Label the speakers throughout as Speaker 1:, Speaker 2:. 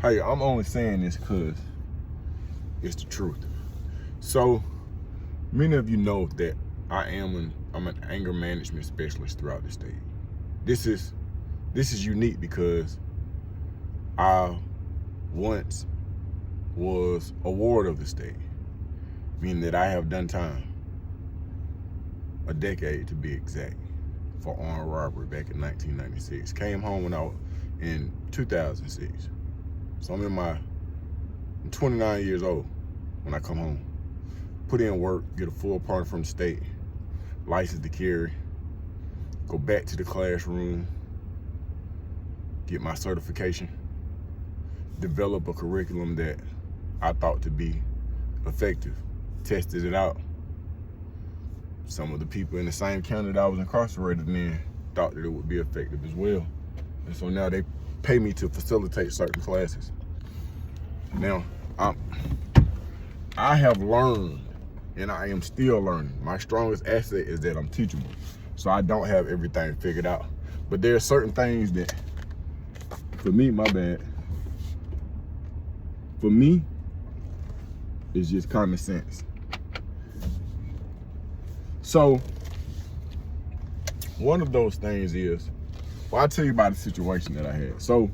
Speaker 1: Hey, I'm only saying this because it's the truth. So many of you know that I'm an anger management specialist throughout the state. This is unique because I once was a ward of the state, meaning that I have done time, a decade to be exact, for armed robbery back in 1996. Came home when I was in 2006. So I'm 29 years old when I come home. Put in work, get a full pardon from the state, license to carry, go back to the classroom, get my certification, develop a curriculum that I thought to be effective, tested it out. Some of the people in the same county that I was incarcerated in thought that it would be effective as well. And so now they pay me to facilitate certain classes. Now, I have learned, and I am still learning. My strongest asset is that I'm teachable. So I don't have everything figured out. But there are certain things that, for me, for me, it's just common sense. So, one of those things is, well, I'll tell you about the situation that I had. So,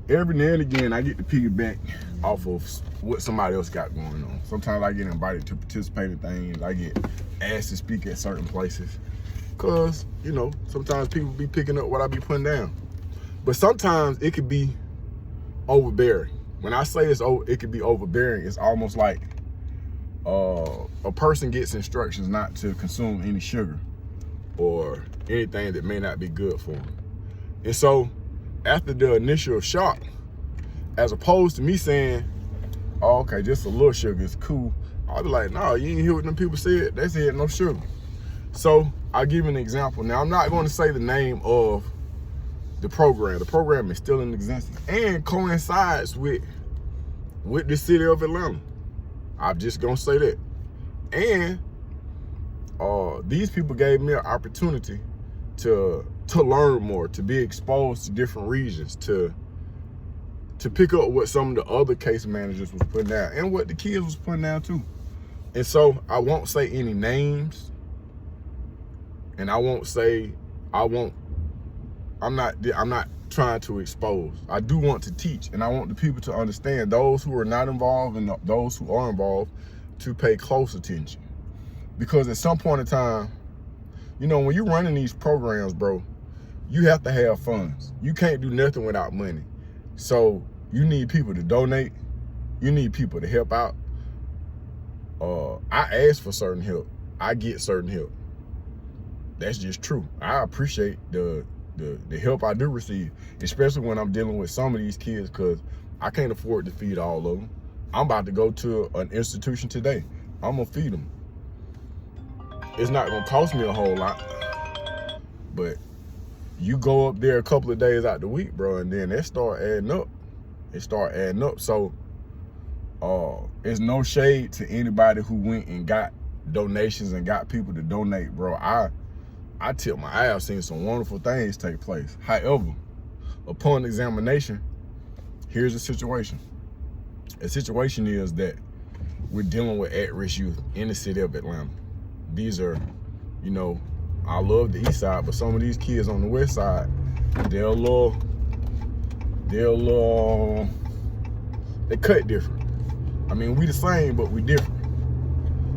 Speaker 1: every now and again, I get to piggyback off of what somebody else got going on. Sometimes I get invited to participate in things. I get asked to speak at certain places. Because, sometimes people be picking up what I be putting down. But sometimes it could be overbearing. When I say it could be overbearing, it's almost like a person gets instructions not to consume any sugar or anything that may not be good for them. And so, after the initial shock, as opposed to me saying, oh, okay, just a little sugar is cool, I'll be like, no, you ain't hear what them people said? They said no sugar. So I'll give you an example. Now, I'm not going to say the name of the program. The program is still in existence and coincides with the city of Atlanta. I'm just going to say that. And these people gave me an opportunity to learn more, to be exposed to different regions, to pick up what some of the other case managers was putting down and what the kids was putting down too. And so I won't say any names, and I'm not trying to expose. I do want to teach, and I want the people to understand, those who are not involved and those who are involved, to pay close attention. Because at some point in time, when you're running these programs, bro, you have to have funds. You can't do nothing without money. So you need people to donate. You need people to help out. I ask for certain help. I get certain help. That's just true. I appreciate the help I do receive, especially when I'm dealing with some of these kids, because I can't afford to feed all of them. I'm about to go to an institution today. I'm going to feed them. It's not going to cost me a whole lot, but you go up there a couple of days out the week, bro, and then it start adding up. So it's no shade to anybody who went and got donations and got people to donate, bro. I tip my eye. I've seen some wonderful things take place. However, upon examination, here's the situation. The situation is that we're dealing with at-risk youth in the city of Atlanta. These are, I love the east side, but some of these kids on the west side, they cut different. I mean, we the same, but we different.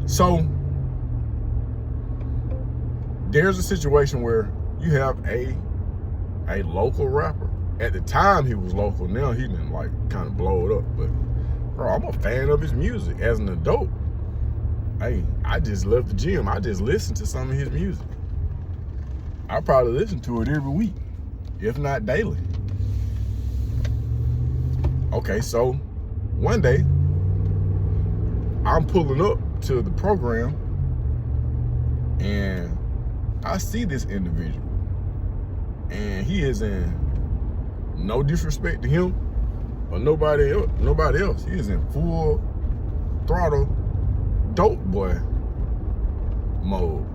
Speaker 1: So there's a situation where you have a local rapper. At the time he was local, now he didn't kind of blow it up. But bro, I'm a fan of his music as an adult. Hey, I just left the gym. I just listened to some of his music. I probably listen to it every week, if not daily. Okay, so one day I'm pulling up to the program and I see this individual, and he is in, no disrespect to him or nobody else. He is in full throttle dope boy mode.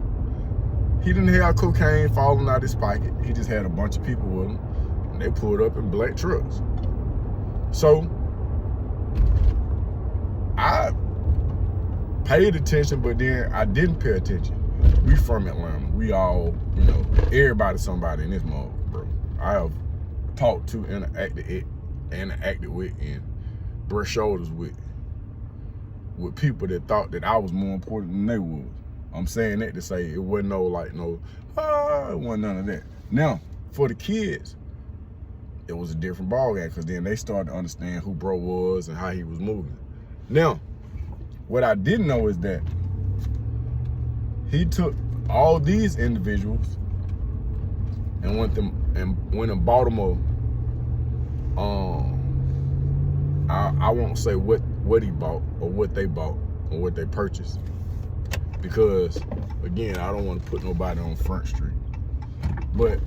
Speaker 1: He didn't have cocaine falling out his pocket. He just had a bunch of people with him, and they pulled up in black trucks. So I paid attention, but then I didn't pay attention. We from Atlanta. We all, you know, everybody somebody in this mode, bro. I have talked to, interacted with, and brushed shoulders with people that thought that I was more important than they was. I'm saying that to say it wasn't it wasn't none of that. Now, for the kids, it was a different ballgame, because then they started to understand who bro was and how he was moving. Now, what I didn't know is that he took all these individuals and went and bought them I won't say what he bought or what they bought or what they purchased, because again, I don't want to put nobody on Front Street. But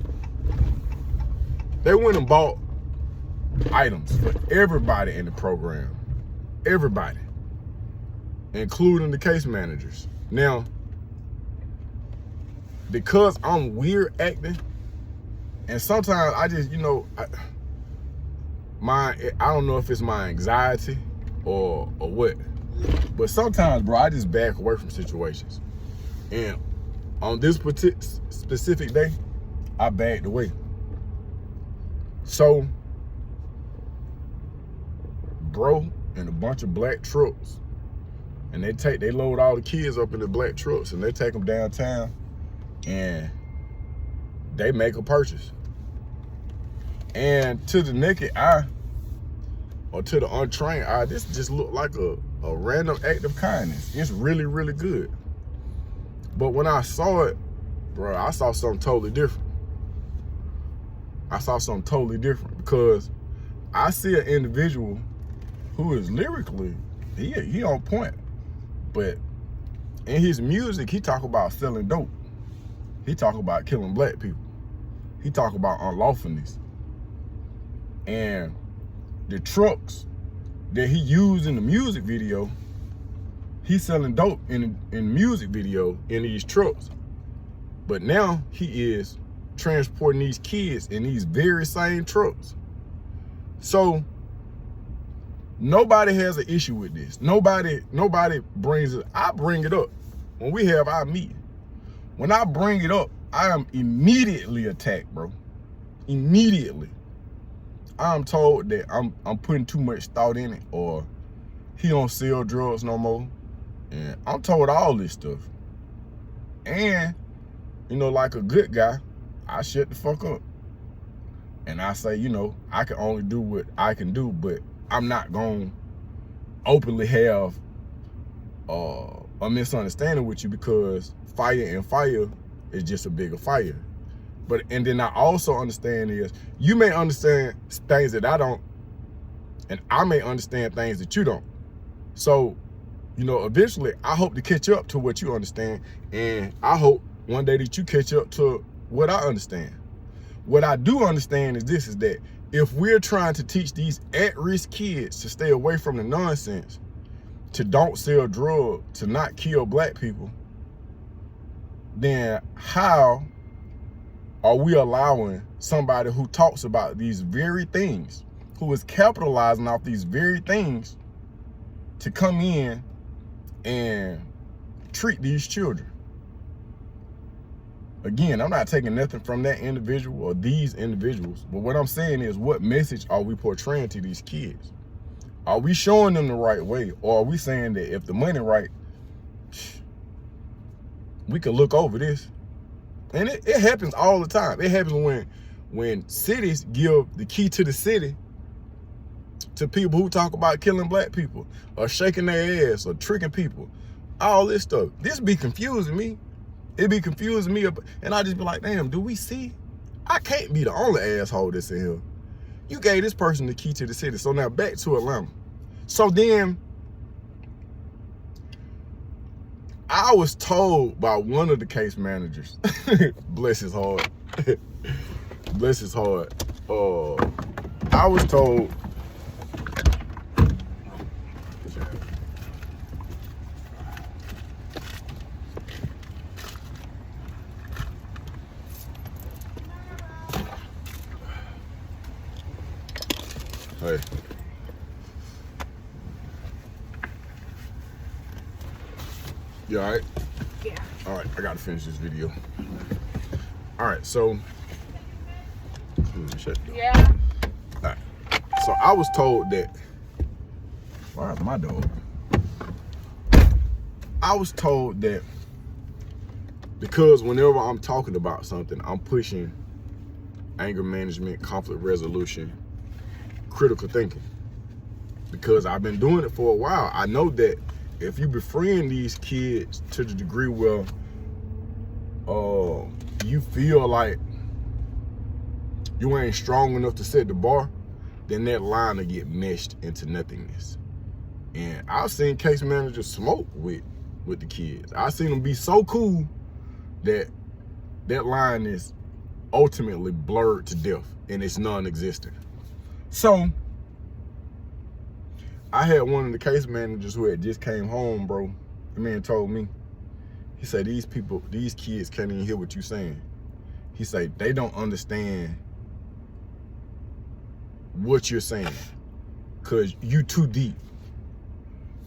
Speaker 1: they went and bought items for everybody in the program. Everybody. Including the case managers. Now, because I'm weird acting, and sometimes I just, you know, I don't know if it's my anxiety or what, but sometimes, bro, I just back away from situations. And on this specific day, I backed away. So, bro, and a bunch of black trucks, and they load all the kids up in the black trucks, and they take them downtown, and they make a purchase. And to the naked eye, or to the untrained eye, this just looked like a random act of kindness. It's really, really good. But when I saw it, bro, I saw something totally different. I saw something totally different, because I see an individual who is lyrically, he on point. But in his music, he talk about selling dope. He talk about killing black people. He talk about unlawfulness. And the trucks that he used in the music video, he's selling dope in music video in these trucks. But now he is transporting these kids in these very same trucks. So nobody has an issue with this. Nobody brings it. I bring it up when we have our meeting. When I bring it up, I am immediately attacked, bro. Immediately. I'm told that I'm putting too much thought in it, or he don't sell drugs no more. And I'm told all this stuff. And, you know, like a good guy, I shut the fuck up. And I say, you know, I can only do what I can do, but I'm not going to openly have a misunderstanding with you, because fire and fire is just a bigger fire. And then I also understand is, you may understand things that I don't, and I may understand things that you don't. So, you know, eventually I hope to catch up to what you understand, and I hope one day that you catch up to what I understand. What I do understand is this, is that if we're trying to teach these at-risk kids to stay away from the nonsense, to don't sell drugs, to not kill black people, then how are we allowing somebody who talks about these very things, who is capitalizing off these very things, to come in and treat these children? Again, I'm not taking nothing from that individual or these individuals, but what I'm saying is, what message are we portraying to these kids? Are we showing them the right way, or are we saying that if the money right, we could look over this? And it happens all the time. It happens when cities give the key to the city to people who talk about killing black people, or shaking their ass, or tricking people. All this stuff. This be confusing me. It be confusing me, and I just be like, damn, do we see? I can't be the only asshole that's in here. You gave this person the key to the city. So now back to Atlanta. So then I was told by one of the case managers, bless his heart, bless his heart. I was told, hey, You all right?
Speaker 2: Yeah.
Speaker 1: All right, I gotta finish this video. All right, so shut the door.
Speaker 2: Yeah.
Speaker 1: All right. So I was told that. Where's my dog? I was told that because whenever I'm talking about something, I'm pushing anger management, conflict resolution, critical thinking. Because I've been doing it for a while. I know that if you befriend these kids to the degree where you feel like you ain't strong enough to set the bar, then that line will get meshed into nothingness. And I've seen case managers smoke with the kids. I've seen them be so cool that that line is ultimately blurred to death and it's non-existent. So I had one of the case managers who had just came home, bro. The man told me, he said, these kids can't even hear what you're saying. He said, they don't understand what you're saying because you too deep.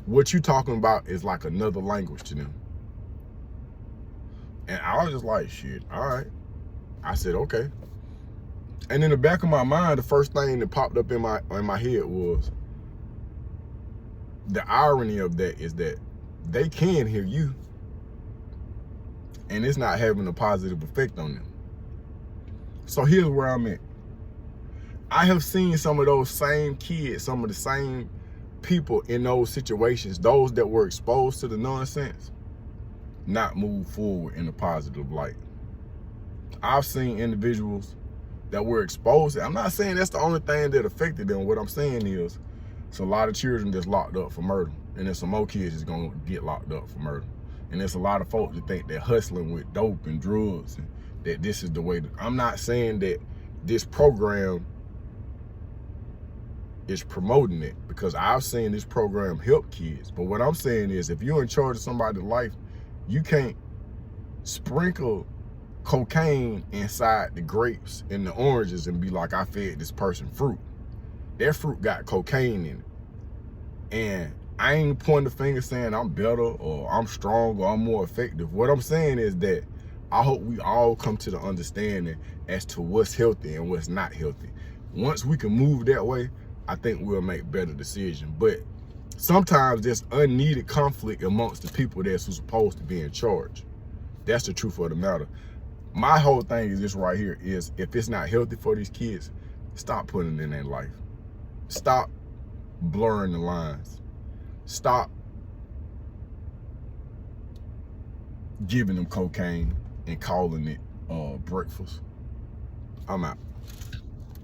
Speaker 1: What you talking about is like another language to them. And I was just like, shit, all right. I said, okay. And in the back of my mind, the first thing that popped up in my head was, the irony of that is that they can hear you and it's not having a positive effect on them. So here's where I'm at. I have seen some of those same kids, some of the same people in those situations, those that were exposed to the nonsense, not move forward in a positive light. I've seen individuals that were exposed. I'm not saying that's the only thing that affected them. What I'm saying is, it's a lot of children that's locked up for murder, and there's some more kids that's gonna get locked up for murder. And there's a lot of folks that think they're hustling with dope and drugs, and that this is the way. I'm not saying that this program is promoting it, because I've seen this program help kids. But what I'm saying is, if you're in charge of somebody's life, you can't sprinkle cocaine inside the grapes and the oranges and be like, I fed this person fruit. Their fruit got cocaine in it. And I ain't pointing the finger saying I'm better or I'm strong or I'm more effective. What I'm saying is that I hope we all come to the understanding as to what's healthy and what's not healthy. Once we can move that way, I think we'll make better decisions. But sometimes there's unneeded conflict amongst the people that's supposed to be in charge. That's the truth of the matter. My whole thing is this right here is, if it's not healthy for these kids, stop putting it in their life. Stop blurring the lines. Stop giving them cocaine and calling it breakfast. I'm out.